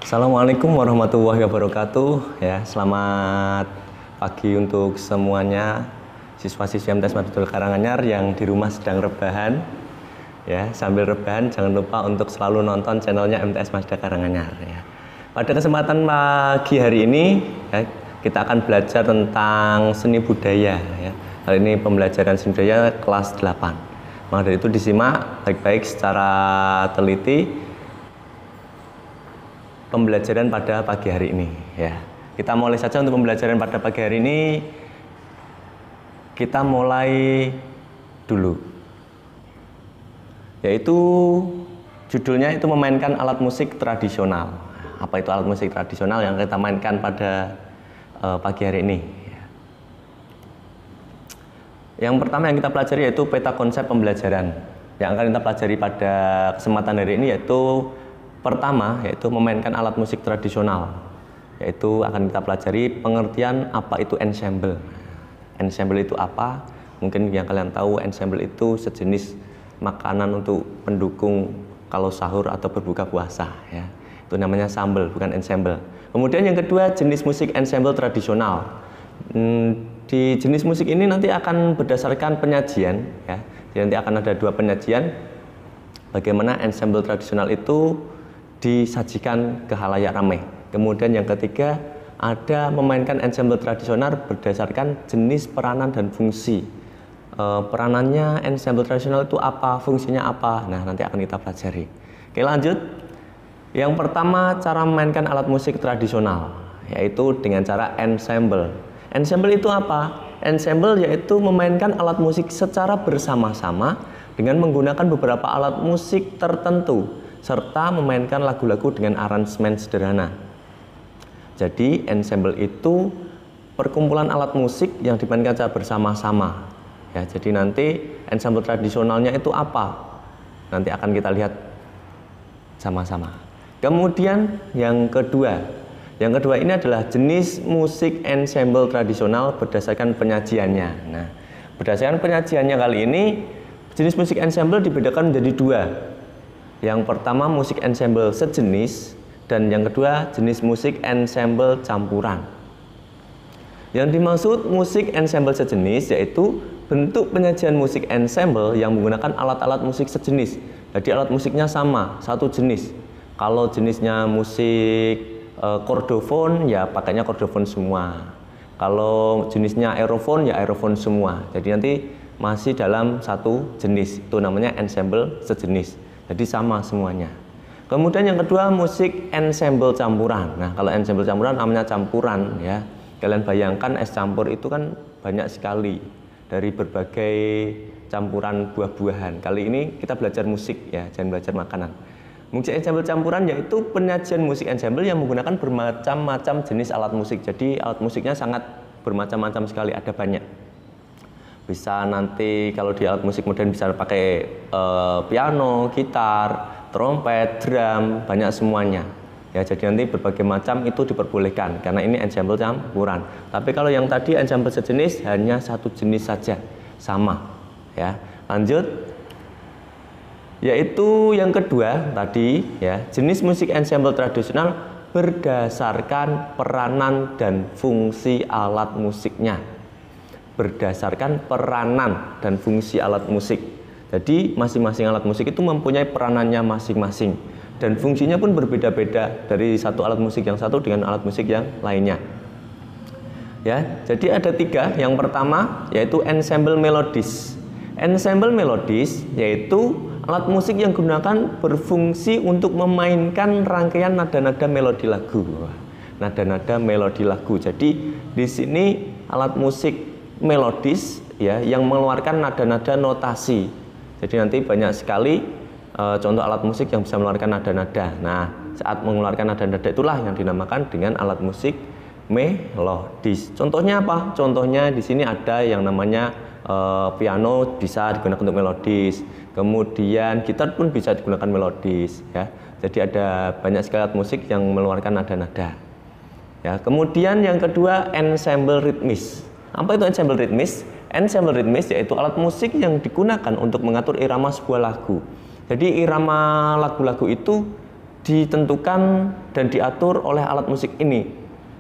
Assalamualaikum warahmatullahi wabarakatuh. Ya, selamat pagi untuk semuanya siswa-siswi MTS Madul Karanganyar yang di rumah sedang rebahan. Ya, sambil rebahan jangan lupa untuk selalu nonton channelnya MTS Madul Karanganyar. Ya. Pada kesempatan pagi hari ini, ya, kita akan belajar tentang seni budaya. Ya. Kali ini pembelajaran seni budaya kelas 8. Maka dari itu disimak baik-baik secara teliti pembelajaran pada pagi hari ini, ya. Kita mulai saja untuk pembelajaran pada pagi hari ini. Kita mulai dulu, yaitu judulnya itu memainkan alat musik tradisional. Apa itu alat musik tradisional yang kita mainkan pada pagi hari ini? Yang pertama yang kita pelajari yaitu peta konsep pembelajaran. Yang akan kita pelajari pada kesempatan hari ini yaitu pertama, yaitu memainkan alat musik tradisional. Yaitu akan kita pelajari pengertian apa itu ensemble. Ensemble itu apa? Mungkin yang kalian tahu, ensemble itu sejenis makanan untuk pendukung kalau sahur atau berbuka puasa, ya. Itu namanya sambal, bukan ensemble. Kemudian yang kedua, jenis musik ensemble tradisional. Di jenis musik ini nanti akan berdasarkan penyajian, ya. Jadi nanti akan ada dua penyajian. Bagaimana ensemble tradisional itu disajikan ke khalayak ramai. Kemudian yang ketiga, ada memainkan ensemble tradisional berdasarkan jenis peranan dan fungsi. Peranannya ensemble tradisional itu apa, fungsinya apa. Nah, nanti akan kita pelajari. Oke, lanjut. Yang pertama, cara memainkan alat musik tradisional, yaitu dengan cara ensemble. Ensemble itu apa? Ensemble yaitu memainkan alat musik secara bersama-sama dengan menggunakan beberapa alat musik tertentu, serta memainkan lagu-lagu dengan aransemen sederhana. Jadi ensemble itu perkumpulan alat musik yang dimainkan secara bersama-sama. Ya, jadi nanti ensemble tradisionalnya itu apa? Nanti akan kita lihat sama-sama. Kemudian yang kedua ini adalah jenis musik ensemble tradisional berdasarkan penyajiannya. Nah, berdasarkan penyajiannya kali ini jenis musik ensemble dibedakan menjadi dua. Yang pertama musik ensemble sejenis, dan yang kedua jenis musik ensemble campuran. Yang dimaksud musik ensemble sejenis yaitu bentuk penyajian musik ensemble yang menggunakan alat-alat musik sejenis. Jadi alat musiknya sama, satu jenis. Kalau jenisnya musik kordofon, ya pakainya kordofon semua. Kalau jenisnya aerofon, ya aerofon semua. Jadi nanti masih dalam satu jenis, itu namanya ensemble sejenis. Jadi sama semuanya. Kemudian yang kedua musik ensemble campuran. Nah, kalau ensemble campuran namanya campuran, ya. Kalian bayangkan es campur itu kan banyak sekali dari berbagai campuran buah-buahan. Kali ini kita belajar musik, ya, jangan belajar makanan. Musik ensemble campuran yaitu penyajian musik ensemble yang menggunakan bermacam-macam jenis alat musik. Jadi alat musiknya sangat bermacam-macam sekali, ada banyak. Bisa nanti kalau di alat musik modern bisa pakai piano, gitar, trompet, drum, banyak semuanya. Ya, jadi nanti berbagai macam itu diperbolehkan karena ini ensemble campuran. Tapi kalau yang tadi ensemble sejenis hanya satu jenis saja, sama. Ya, lanjut. Yaitu yang kedua tadi, ya, jenis musik ensemble tradisional berdasarkan peranan dan fungsi alat musiknya. Berdasarkan peranan dan fungsi alat musik. Jadi masing-masing alat musik itu mempunyai peranannya masing-masing dan fungsinya pun berbeda-beda dari satu alat musik yang satu dengan alat musik yang lainnya. Ya, jadi ada tiga. Yang pertama yaitu ensemble melodis. Ensemble melodis yaitu alat musik yang digunakan berfungsi untuk memainkan rangkaian nada-nada melodi lagu. Nada-nada melodi lagu. Jadi di sini alat musik melodis, ya, yang mengeluarkan nada-nada notasi. Jadi nanti banyak sekali contoh alat musik yang bisa mengeluarkan nada-nada. Nah, saat mengeluarkan nada-nada itulah yang dinamakan dengan alat musik melodis. Contohnya apa? Contohnya di sini ada yang namanya piano bisa digunakan untuk melodis. Kemudian gitar pun bisa digunakan melodis, ya. Jadi ada banyak sekali alat musik yang mengeluarkan nada-nada. Ya, kemudian yang kedua ensemble ritmis. Apa itu ensemble ritmis? Ensemble ritmis yaitu alat musik yang digunakan untuk mengatur irama sebuah lagu. Jadi irama lagu-lagu itu ditentukan dan diatur oleh alat musik ini.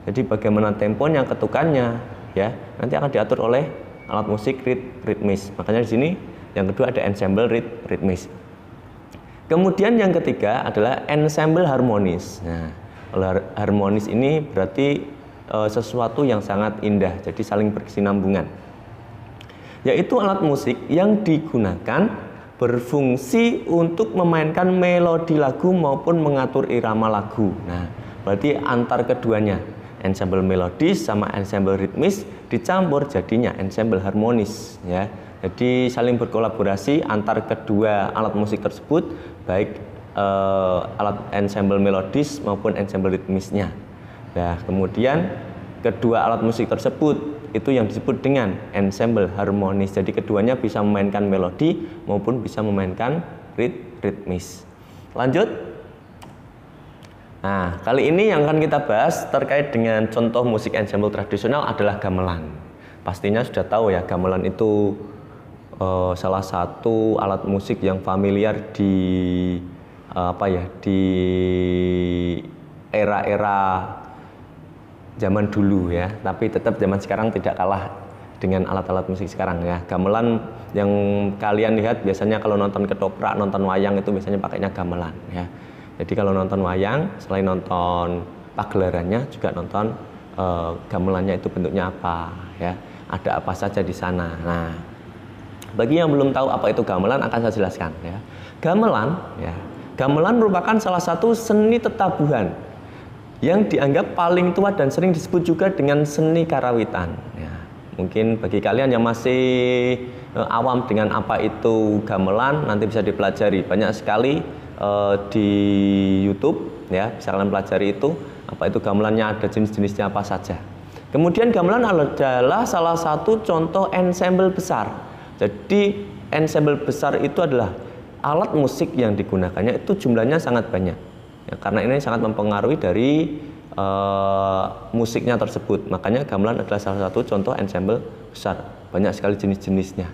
Jadi bagaimana temponya, ketukannya, ya nanti akan diatur oleh alat musik ritmis. Makanya di sini yang kedua ada ensemble ritmis. Kemudian yang ketiga adalah ensemble harmonis. Nah, harmonis ini berarti sesuatu yang sangat indah, jadi saling berkesinambungan. Yaitu alat musik yang digunakan berfungsi untuk memainkan melodi lagu maupun mengatur irama lagu. Nah, berarti antar keduanya, ensemble melodis sama ensemble ritmis dicampur jadinya ensemble harmonis, ya. Jadi saling berkolaborasi antar kedua alat musik tersebut, baik alat ensemble melodis maupun ensemble ritmisnya. Nah, kemudian kedua alat musik tersebut itu yang disebut dengan ensemble harmonis. Jadi keduanya bisa memainkan melodi maupun bisa memainkan ritmis. Lanjut. Nah, kali ini yang akan kita bahas terkait dengan contoh musik ensemble tradisional adalah gamelan. Pastinya sudah tahu ya, gamelan itu salah satu alat musik yang familiar di di era-era zaman dulu ya, tapi tetap zaman sekarang tidak kalah dengan alat-alat musik sekarang ya. Gamelan yang kalian lihat biasanya kalau nonton ketoprak, nonton wayang itu biasanya pakainya gamelan ya. Jadi kalau nonton wayang, selain nonton pagelarannya juga nonton gamelannya itu bentuknya apa ya, ada apa saja di sana. Nah, bagi yang belum tahu apa itu gamelan akan saya jelaskan ya. Gamelan merupakan salah satu seni tetabuhan yang dianggap paling tua dan sering disebut juga dengan seni karawitan. Ya, mungkin bagi kalian yang masih awam dengan apa itu gamelan, nanti bisa dipelajari banyak sekali di YouTube ya, bisa kalian pelajari itu apa itu gamelannya, ada jenis-jenisnya apa saja. Kemudian gamelan adalah salah satu contoh ensemble besar. Jadi ensemble besar itu adalah alat musik yang digunakannya itu jumlahnya sangat banyak ya, karena ini sangat mempengaruhi dari musiknya tersebut. Makanya gamelan adalah salah satu contoh ensemble besar, banyak sekali jenis-jenisnya.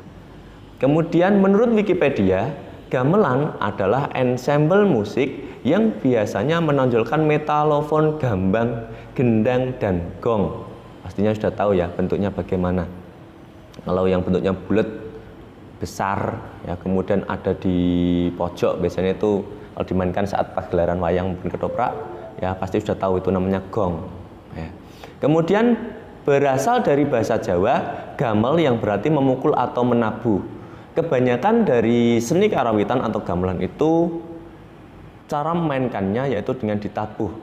Kemudian menurut Wikipedia, gamelan adalah ensemble musik yang biasanya menonjolkan metalofon, gambang, gendang, dan gong. Pastinya sudah tahu ya bentuknya bagaimana. Kalau yang bentuknya bulat besar ya, kemudian ada di pojok, biasanya itu kalau dimainkan saat pagelaran wayang maupun ketoprak ya, pasti sudah tahu itu namanya gong ya. Kemudian berasal dari bahasa Jawa gamel yang berarti memukul atau menabuh. Kebanyakan dari seni karawitan atau gamelan itu cara memainkannya yaitu dengan ditabuh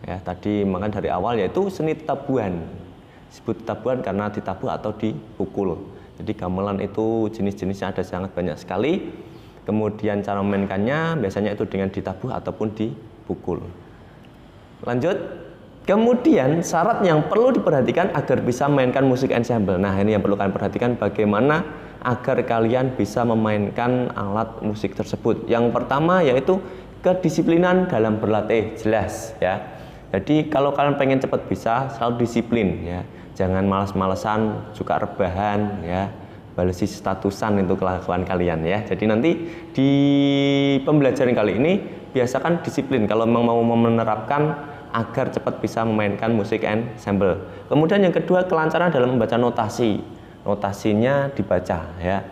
ya. Tadi makan dari awal yaitu seni tabuhan, disebut tabuhan karena ditabuh atau dipukul. Jadi gamelan itu jenis-jenisnya ada sangat banyak sekali. Kemudian cara memainkannya biasanya itu dengan ditabuh ataupun dipukul. Lanjut. Kemudian syarat yang perlu diperhatikan agar bisa memainkan musik ensemble. Nah, ini yang perlu kalian perhatikan, bagaimana agar kalian bisa memainkan alat musik tersebut. Yang pertama yaitu kedisiplinan dalam berlatih, jelas ya. Jadi kalau kalian pengen cepat bisa, selalu disiplin ya. Jangan malas-malesan, suka rebahan ya, balesi statusan itu kelakuan kalian ya. Jadi nanti di pembelajaran kali ini biasakan disiplin kalau memang mau menerapkan agar cepat bisa memainkan musik ensemble. Kemudian yang kedua, kelancaran dalam membaca notasi. Notasinya dibaca ya.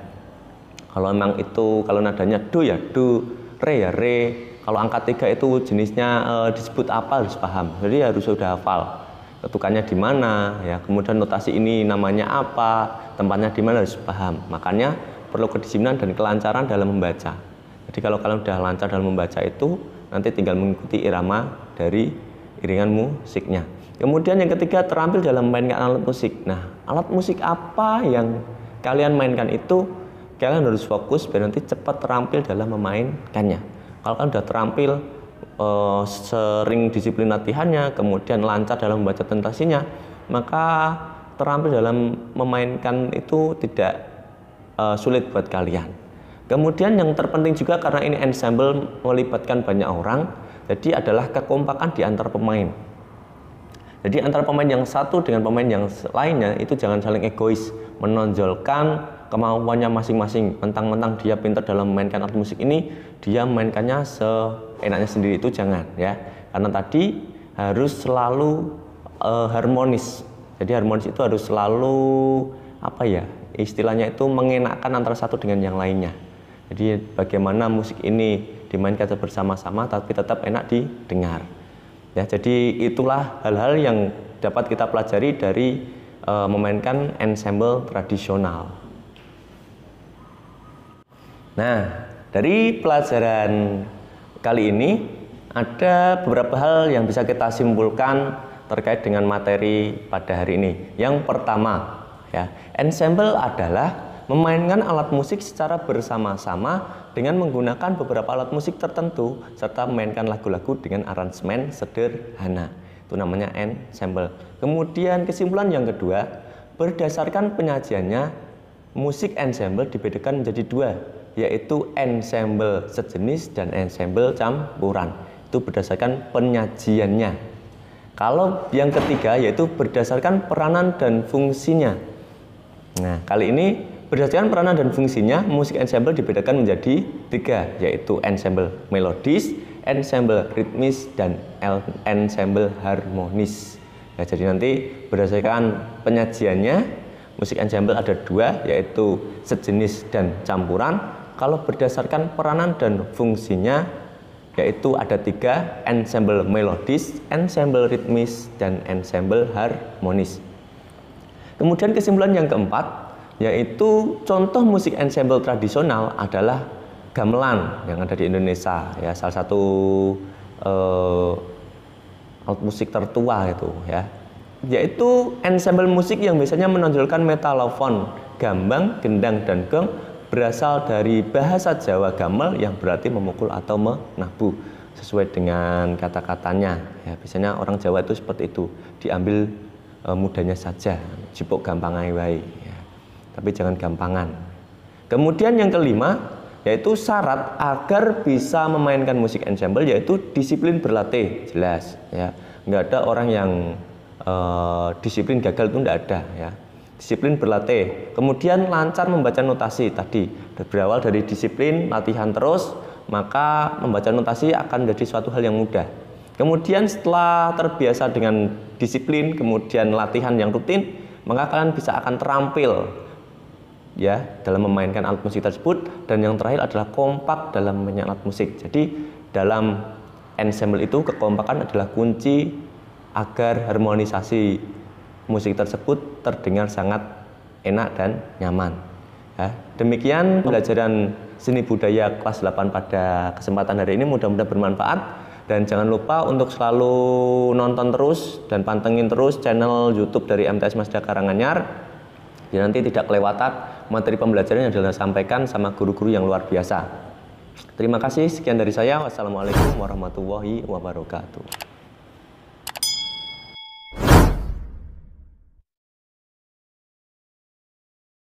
Kalau memang itu kalau nadanya do ya do, re ya re. Kalau angka 3 itu jenisnya disebut apa harus paham. Jadi harus sudah hafal. Ketukannya di mana ya, kemudian notasi ini namanya apa, tempatnya di mana harus paham. Makanya perlu kedisiplinan dan kelancaran dalam membaca. Jadi kalau kalian sudah lancar dalam membaca itu, nanti tinggal mengikuti irama dari iringan musiknya. Kemudian yang ketiga, terampil dalam memainkan alat musik. Nah, alat musik apa yang kalian mainkan itu kalian harus fokus biar nanti cepat terampil dalam memainkannya. Kalau kalian sudah terampil, sering disiplin latihannya, kemudian lancar dalam membaca notasinya, maka terampil dalam memainkan itu tidak sulit buat kalian. Kemudian yang terpenting juga karena ini ensemble melibatkan banyak orang, jadi adalah kekompakan di antar pemain. Jadi antara pemain yang satu dengan pemain yang lainnya itu jangan saling egois, menonjolkan kemauannya masing-masing. Mentang-mentang dia pintar dalam memainkan alat musik ini, dia memainkannya seenaknya sendiri, itu jangan ya. Karena tadi harus selalu harmonis. Jadi harmonis itu harus selalu apa ya? Istilahnya itu mengenakkan antara satu dengan yang lainnya. Jadi bagaimana musik ini dimainkan bersama-sama tapi tetap enak didengar. Ya, jadi itulah hal-hal yang dapat kita pelajari dari memainkan ensemble tradisional. Nah, dari pelajaran kali ini ada beberapa hal yang bisa kita simpulkan terkait dengan materi pada hari ini. Yang pertama, ya, ensemble adalah memainkan alat musik secara bersama-sama dengan menggunakan beberapa alat musik tertentu serta memainkan lagu-lagu dengan aransemen sederhana. Itu namanya ensemble. Kemudian kesimpulan yang kedua, berdasarkan penyajiannya, musik ensemble dibedakan menjadi dua, yaitu ensemble sejenis dan ensemble campuran. Itu berdasarkan penyajiannya. Kalau yang ketiga yaitu berdasarkan peranan dan fungsinya. Nah, kali ini berdasarkan peranan dan fungsinya, musik ensemble dibedakan menjadi tiga, yaitu ensemble melodis, ensemble ritmis, dan ensemble harmonis. Ya, jadi nanti berdasarkan penyajiannya, musik ensemble ada dua, yaitu sejenis dan campuran. Kalau berdasarkan peranan dan fungsinya, yaitu ada tiga, ensemble melodis, ensemble ritmis, dan ensemble harmonis. Kemudian kesimpulan yang keempat, yaitu contoh musik ensemble tradisional adalah gamelan yang ada di Indonesia, ya, salah satu alat musik tertua itu, ya, yaitu ensemble musik yang biasanya menonjolkan metalofon, gambang, gendang, dan gong, berasal dari bahasa Jawa gamel yang berarti memukul atau menabuh sesuai dengan kata-katanya. Ya, biasanya orang Jawa itu seperti itu, diambil mudahnya saja, jipuk gampangai wae, ya. Tapi jangan gampangan. Kemudian yang kelima, yaitu syarat agar bisa memainkan musik ensemble, yaitu disiplin berlatih, jelas ya. Nggak ada orang yang disiplin gagal, itu nggak ada ya. Disiplin berlatih, kemudian lancar membaca notasi tadi, berawal dari disiplin, latihan terus, maka membaca notasi akan menjadi suatu hal yang mudah. Kemudian setelah terbiasa dengan disiplin, kemudian latihan yang rutin, maka kalian bisa akan terampil ya dalam memainkan alat musik tersebut. Dan yang terakhir adalah kompak dalam memainkan alat musik. Jadi dalam ensemble itu kekompakan adalah kunci agar harmonisasi musik tersebut terdengar sangat enak dan nyaman. Ya, demikian pelajaran seni budaya kelas 8 pada kesempatan hari ini, mudah-mudahan bermanfaat. Dan jangan lupa untuk selalu nonton terus dan pantengin terus channel YouTube dari MTS Mazda Karanganyar. Ya, nanti tidak kelewatan materi pembelajaran yang disampaikan sama guru-guru yang luar biasa. Terima kasih, sekian dari saya. Wassalamualaikum warahmatullahi wabarakatuh.